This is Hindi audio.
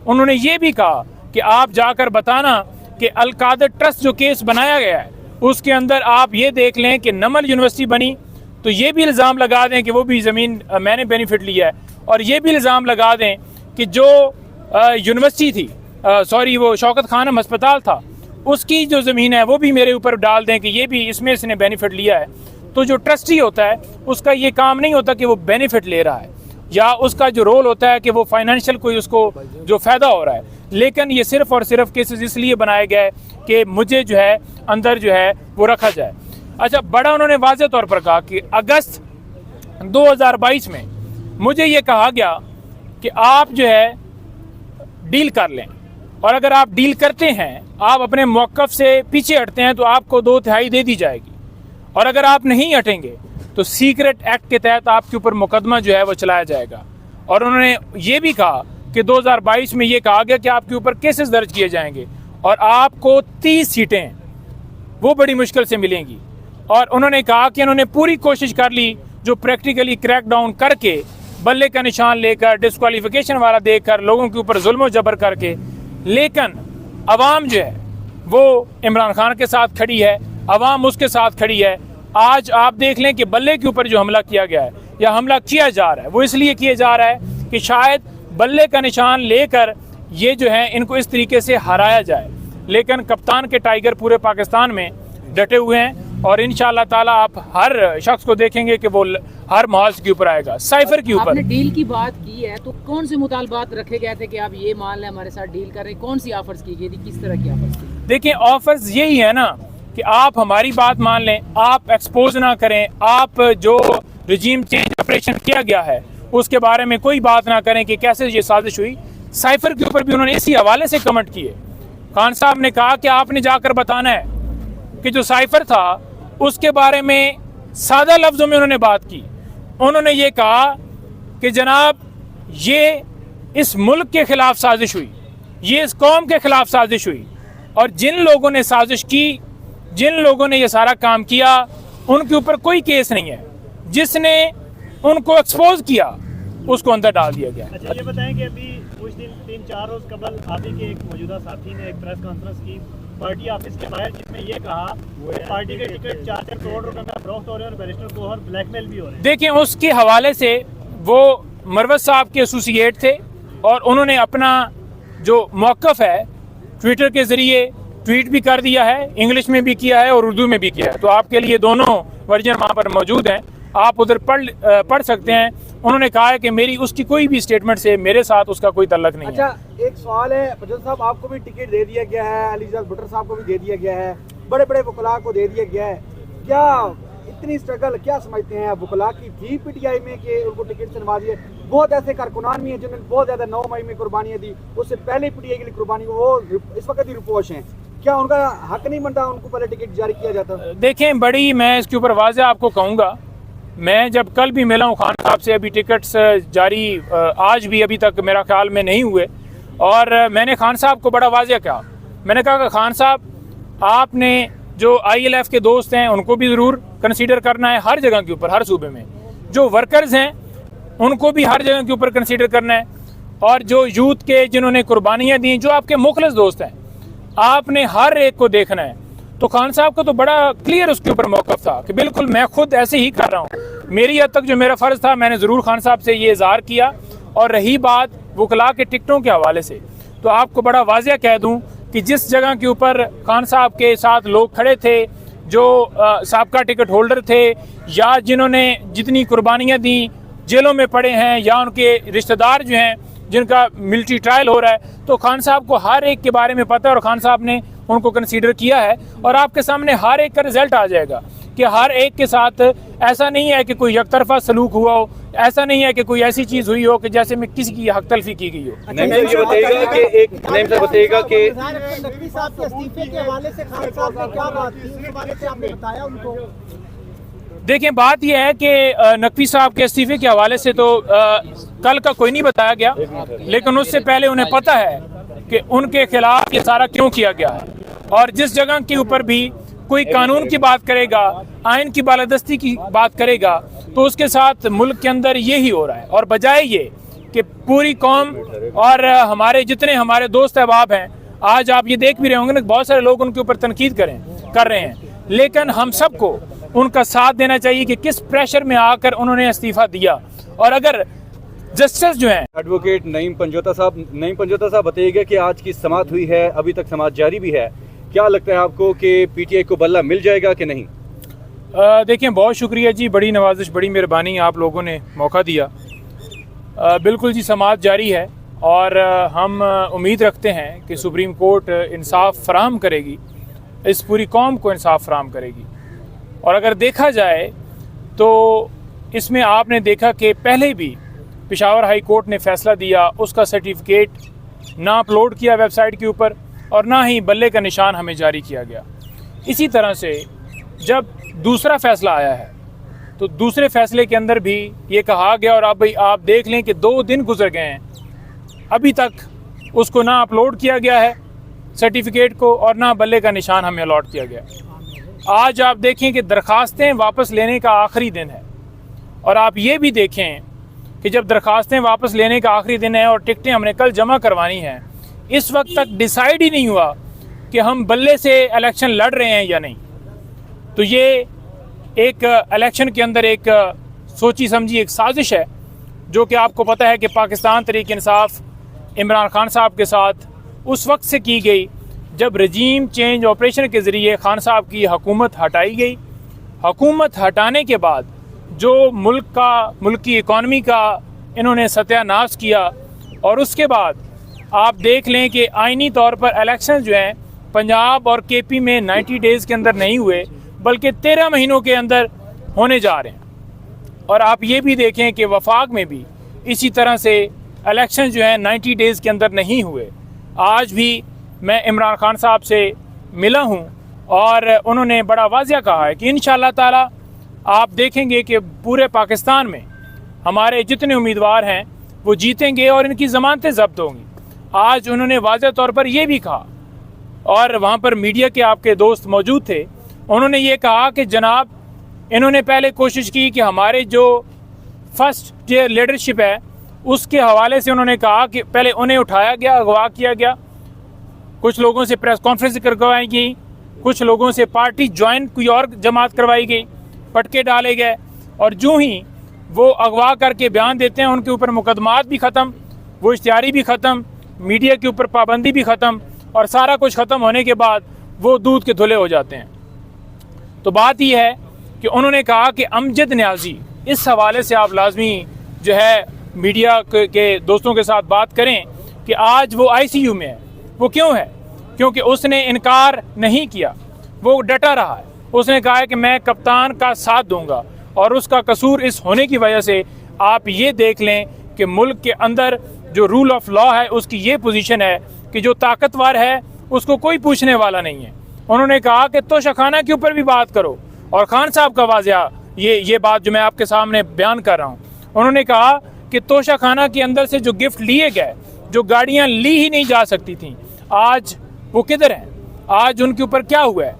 उन्होंने ये भी कहा कि आप जाकर बताना कि अल-कादर ट्रस्ट जो केस बनाया गया है उसके अंदर आप ये देख लें कि नमल यूनिवर्सिटी बनी, तो ये भी इल्ज़ाम लगा दें कि वो भी ज़मीन मैंने बेनिफिट लिया है, और ये भी इल्ज़ाम लगा दें कि जो यूनिवर्सिटी थी वो शौकत खानम अस्पताल था उसकी जो ज़मीन है वो भी मेरे ऊपर डाल दें कि ये भी इसमें इसने बेनिफिट लिया है। तो जो ट्रस्टी होता है उसका ये काम नहीं होता कि वो बेनिफिट ले रहा है, या उसका जो रोल होता है कि वो फाइनेंशियल कोई उसको जो फ़ायदा हो रहा है, लेकिन ये सिर्फ़ और सिर्फ केसेस इसलिए बनाए गए कि मुझे जो है अंदर जो है वो रखा जाए। अच्छा, बड़ा उन्होंने वाज़ेह तौर पर कहा कि अगस्त 2022 में मुझे ये कहा गया कि आप जो है डील कर लें, और अगर आप डील करते हैं, आप अपने मौक़िफ़ से पीछे हटते हैं तो आपको 2/3 दे दी जाएगी, और अगर आप नहीं हटेंगे तो सीक्रेट एक्ट के तहत आपके ऊपर मुकदमा जो है वो चलाया जाएगा। और उन्होंने ये भी कहा कि 2022 में ये कहा गया कि आपके ऊपर केसेस दर्ज किए जाएंगे और आपको 30 सीटें वो बड़ी मुश्किल से मिलेंगी। और उन्होंने कहा कि उन्होंने पूरी कोशिश कर ली जो प्रैक्टिकली क्रैक डाउन करके बल्ले का निशान लेकर डिस्क्वालिफिकेशन वाला देकर लोगों के ऊपर जुल्म जबर करके, लेकिन अवाम जो है वो इमरान खान के साथ खड़ी है, अवाम उसके साथ खड़ी है। आज आप देख लें कि बल्ले के ऊपर जो हमला किया गया है या हमला किया जा रहा है वो इसलिए किया जा रहा है कि शायद बल्ले का निशान लेकर ये जो है इनको इस तरीके से हराया जाए, लेकिन कप्तान के टाइगर पूरे पाकिस्तान में डटे हुए हैं और इंशाअल्लाह ताला आप हर शख्स को देखेंगे कि वो हर माहौल के ऊपर आएगा। साइफर के ऊपर आपने डील की बात की है तो कौन से मुतालबात रखे गए थे कि आप ये मान लें हमारे साथ डील कर रहे हैं, कौन सी ऑफर्स की गई थी, किस तरह की ऑफर्स थी? देखिए, ऑफर्स यही है ना कि आप हमारी बात मान लें, आप एक्सपोज ना करें, आप जो रजीम चेंज ऑपरेशन किया गया है उसके बारे में कोई बात ना करें कि कैसे ये साजिश हुई। साइफर के ऊपर भी उन्होंने इसी हवाले से कमेंट किए। खान साहब ने कहा कि आपने जाकर बताना है कि जो साइफर था उसके बारे में सादा लफ्ज़ों में उन्होंने बात की। उन्होंने ये कहा कि जनाब ये इस मुल्क के ख़िलाफ़ साजिश हुई, ये इस कौम के ख़िलाफ़ साजिश हुई, और जिन लोगों ने साजिश की, जिन लोगों ने ये सारा काम किया, उनके ऊपर कोई केस नहीं है। जिसने उनको एक्सपोज किया उसको अंदर डाल दिया गया। अच्छा, ये बताएं कि अभी कुछ दिन 3-4 रोज कबल आप ही के एक मौजूदा साथी ने एक प्रेस कॉन्फ्रेंस की पार्टी ऑफिस के बाहर, जिसमें ये कहा पार्टी के टिकट 4 करोड़ रुपए में फरोख्त हो रहे हैं और बैरिस्टर को और ब्लैकमेल भी हो रहे हैं। देखिए, उसके हवाले से वो मरवत साहब के एसोसिएट थे और उन्होंने अपना जो मौक़िफ़ है ट्विटर के ज़रिए ट्वीट भी कर दिया है, इंग्लिश में भी किया है और उर्दू में भी किया है, तो आपके लिए दोनों वर्जन वहाँ पर मौजूद हैं, आप उधर पढ़ सकते हैं। उन्होंने कहा है कि मेरी उसकी कोई भी स्टेटमेंट से मेरे साथ उसका कोई तल्लक नहीं है। अच्छा, एक सवाल है, फजल साहब आपको भी टिकट दे दिया गया है, अलीजाज भुट्टर साहब को भी दे दिया गया है, बड़े बड़े वकला को दे दिया गया है, क्या इतनी स्ट्रगल क्या समझते हैं आप वकला की थी पीटीआई में कि उनको टिकट से नवाजी है? बहुत ऐसे कारकुनान भी हैं जिन्होंने बहुत ज्यादा 9 मई में कुर्बानियाँ दी, उससे पहले पीटीआई के लिए कुर्बानी, वो इस वक्त ही रुपोश हैं, क्या उनका हक नहीं बनता उनको पहले टिकट जारी किया जाता? देखें, बड़ी मैं इसके ऊपर वाज़ेह आपको कहूँगा, मैं जब कल भी मिला हूँ खान साहब से, अभी टिकट्स जारी आज भी अभी तक मेरा ख्याल में नहीं हुए, और मैंने खान साहब को बड़ा वाज़ेह कहा, मैंने कहा कि खान साहब आपने जो ILF के दोस्त हैं उनको भी ज़रूर कंसीडर करना है हर जगह के ऊपर, हर सूबे में जो वर्कर्स हैं उनको भी हर जगह के ऊपर कंसीडर करना है, और जो यूथ के जिन्होंने कुर्बानियाँ दी, जो आपके मुखलिस दोस्त हैं, आपने हर एक को देखना है। तो खान साहब को तो बड़ा क्लियर उसके ऊपर मौक़िफ़ था कि बिल्कुल मैं खुद ऐसे ही कर रहा हूँ, मेरी हद तक जो मेरा फ़र्ज़ था मैंने ज़रूर खान साहब से ये इज़हार किया। और रही बात वकला के टिकटों के हवाले से, तो आपको बड़ा वाज़ेह कह दूँ कि जिस जगह के ऊपर खान साहब के साथ लोग खड़े थे जो साबका टिकट होल्डर थे या जिन्होंने जितनी कुर्बानियाँ दी, जेलों में पड़े हैं, या उनके रिश्तेदार जो हैं जिनका मिलिट्री ट्रायल हो रहा है, तो खान साहब को हर एक के बारे में पता है और खान साहब ने उनको कंसीडर किया है। और आपके सामने हर एक का रिजल्ट आ जाएगा कि हर एक के साथ ऐसा नहीं है कि कोई यकतरफा सलूक हुआ हो, ऐसा नहीं है कि कोई ऐसी चीज़ हुई हो कि जैसे में किसी की हक तलफी की गई हो। देखिए, बात यह है कि नकवी साहब के इस्तीफे के हवाले से तो कल का कोई नहीं बताया गया, लेकिन उससे पहले उन्हें पता है कि उनके खिलाफ ये सारा क्यों किया गया है, और जिस जगह के ऊपर भी कोई कानून की बात करेगा, आइन की बालादस्ती की बात करेगा, तो उसके साथ मुल्क के अंदर यही हो रहा है। और बजाय ये कि पूरी कौम और हमारे जितने हमारे दोस्त अहबाब हैं, आज आप ये देख भी रहे होंगे ना, बहुत सारे लोग उनके ऊपर तनकीद कर रहे हैं, लेकिन हम सबको उनका साथ देना चाहिए कि किस प्रेशर में आकर उन्होंने इस्तीफ़ा दिया। और अगर जस्टिस जो हैं एडवोकेट नईम पंजोता साहब बताइएगा कि आज की समाअत हुई है, अभी तक समाअत जारी भी है, क्या लगता है आपको कि पीटीआई को बल्ला मिल जाएगा कि नहीं? देखिए, बहुत शुक्रिया जी, बड़ी नवाजिश, बड़ी मेहरबानी, आप लोगों ने मौका दिया। बिल्कुल जी, समाअत जारी है और हम उम्मीद रखते हैं कि सुप्रीम कोर्ट इंसाफ फराहम करेगी, इस पूरी कौम को इंसाफ फराहम करेगी। और अगर देखा जाए तो इसमें आपने देखा कि पहले भी पेशावर हाई कोर्ट ने फ़ैसला दिया, उसका सर्टिफिकेट ना अपलोड किया वेबसाइट के ऊपर और ना ही बल्ले का निशान हमें जारी किया गया। इसी तरह से जब दूसरा फ़ैसला आया है तो दूसरे फ़ैसले के अंदर भी ये कहा गया, और अब आप देख लें कि 2 दिन गुजर गए हैं, अभी तक उसको ना अपलोड किया गया है सर्टिफिकेट को और ना बल्ले का निशान हमें अलॉट किया गया। आज आप देखें कि दरखास्तें वापस लेने का आखिरी दिन है, और आप ये भी देखें कि जब दरखास्तें वापस लेने का आखिरी दिन है और टिकटें हमने कल जमा करवानी हैं, इस वक्त तक डिसाइड ही नहीं हुआ कि हम बल्ले से इलेक्शन लड़ रहे हैं या नहीं। तो ये एक इलेक्शन के अंदर एक सोची समझी एक साजिश है, जो कि आपको पता है कि पाकिस्तान तहरीक इंसाफ इमरान खान साहब के साथ उस वक्त से की गई जब रजीम चेंज ऑपरेशन के ज़रिए खान साहब की हुकूमत हटाई गई। हुकूमत हटाने के बाद जो मुल्क की इकॉनमी का इन्होंने सत्यानाश किया, और उसके बाद आप देख लें कि आइनी तौर पर इलेक्शन जो हैं पंजाब और केपी में 90 डेज़ के अंदर नहीं हुए, बल्कि 13 महीनों के अंदर होने जा रहे हैं। और आप ये भी देखें कि वफाक में भी इसी तरह से इलेक्शन जो हैं 90 डेज़ के अंदर नहीं हुए। आज भी मैं इमरान खान साहब से मिला हूँ और उन्होंने बड़ा वाज़िया कहा है कि इंशाअल्लाह ताला आप देखेंगे कि पूरे पाकिस्तान में हमारे जितने उम्मीदवार हैं वो जीतेंगे और इनकी ज़मानतें ज़ब्त होंगी। आज उन्होंने वाज़ह तौर पर यह भी कहा, और वहाँ पर मीडिया के आपके दोस्त मौजूद थे, उन्होंने ये कहा कि जनाब इन्होंने पहले कोशिश की कि हमारे जो फर्स्ट टियर लीडरशिप है उसके हवाले से उन्होंने कहा कि पहले उन्हें उठाया गया, अगवा किया गया, कुछ लोगों से प्रेस कॉन्फ्रेंस करवाई गई, कुछ लोगों से पार्टी ज्वाइन कोई और जमात करवाई गई, पटके डाले गए, और जो ही वो अगवा करके बयान देते हैं उनके ऊपर मुकदमात भी ख़त्म, वो इश्तिहारी भी ख़त्म, मीडिया के ऊपर पाबंदी भी ख़त्म, और सारा कुछ ख़त्म होने के बाद वो दूध के धुले हो जाते हैं। तो बात यह है कि उन्होंने कहा कि अमजद न्याजी, इस हवाले से आप लाजमी जो है मीडिया के दोस्तों के साथ बात करें कि आज वो ICU में है। वो क्यों है? क्योंकि उसने इनकार नहीं किया, वो डटा रहा है। उसने कहा है कि मैं कप्तान का साथ दूंगा, और उसका कसूर इस होने की वजह से आप ये देख लें कि मुल्क के अंदर जो रूल ऑफ लॉ है उसकी ये पोजीशन है कि जो ताकतवर है उसको कोई पूछने वाला नहीं है। उन्होंने कहा कि तोशाखाना के ऊपर भी बात करो, और खान साहब का वाज़िया ये बात जो मैं आपके सामने बयान कर रहा हूँ, उन्होंने कहा कि तोशाखाना के अंदर से जो गिफ्ट लिए गए, जो गाड़ियाँ ली ही नहीं जा सकती थी, आज वो किधर हैं? आज उनके ऊपर क्या हुआ है?